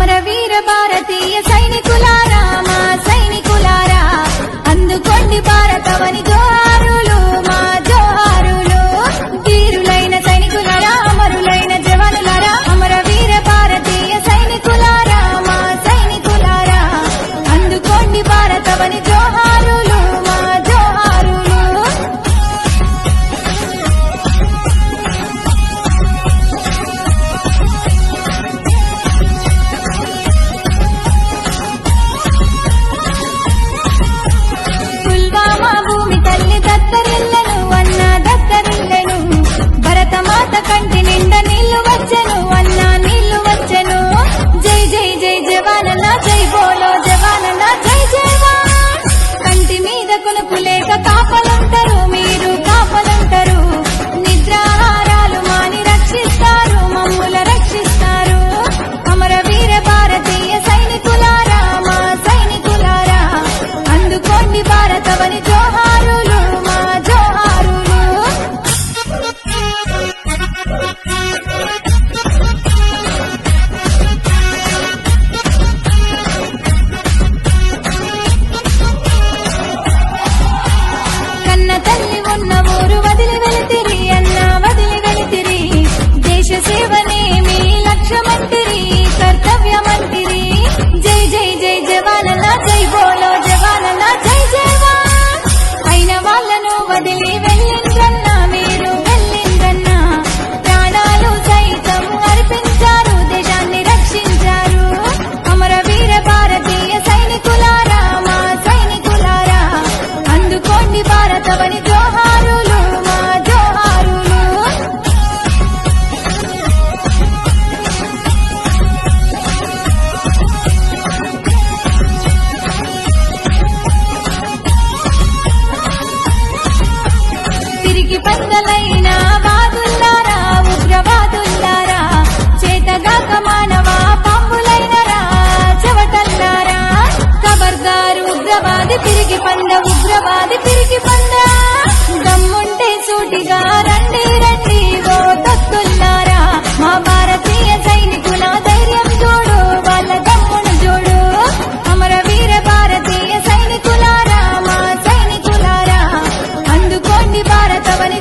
అమరవీర భారతీయ సైనికులారా మా సైనికులారా అందుకోండి భారతవని జోహారులు మా జోహారులు వీరులైన సైనికులారా అమరులైన జవానులారా అమరవీర భారతీయ సైనికులారా మా సైనికులారా అందుకోండి భారతవని జోహారులు మా జోహారులు పుల్వామా భూమి తల్లి దత్తరిల్లెను అన్న దత్తరిల్లెను భరతమాత కంటి నిండా నీళ్లు వచ్చెను అన్న నీళ్లు వచ్చెను జై జై జై జవానన్నా జై బోలో జవానన్నా జై జవాన్ కంటి మీద కొనుకు లేక కాపలుంటారు మీరు కాపలుంటారు నిద్రాహారాలు మాని రక్షిస్తారు మమ్ముల రక్షిస్తారు అమరవీర భారతీయ సైనికులారా మా సైనికులారా అందుకోండి భారతవని జోహారులు మా జోహారులు కన్న తల్లి ఉన్న ఊరు వదిలి వెళితిరి అన్న వదిలి వెళితిరి దేశ సేవనే మీ లక్ష్యమంటిరి కర్తవ్యమంటిరి జై జై జై జవానన్నా జై బోలో జవానన్నా జై జవాన్ అయిన వాళ్ళను వదిలి వెళ్ళిండ్రన్నా మీరు వెళ్ళిండ్రన్నా ప్రాణాలు సైతం అర్పించారు దేశాన్ని రక్షించారు అమరవీర భారతీయ సైనికులారా మా సైనికులారా అందుకోండి భారతవని జోహారులు మా జోహారులు తిరిగి పందలైన వాదుల్లారా ఉగ్రవాదుల్లారా చేతగాక మానవ పాంబులైనరా చెవటల్లారా ఖబర్దారు ఉగ్రవాది తిరిగి పంద ఉగ్రవాది తిరిగి పంద దమ్ముంటే సూటిగా రండి రండి ఓ తత్తుల్లారా మా భారతీయ సైనికుల ధైర్యం చూడు వాళ్ళ దమ్మును చూడు అమరవీర భారతీయ సైనికులారా మా సైనికులారా అందుకోండి భారతవని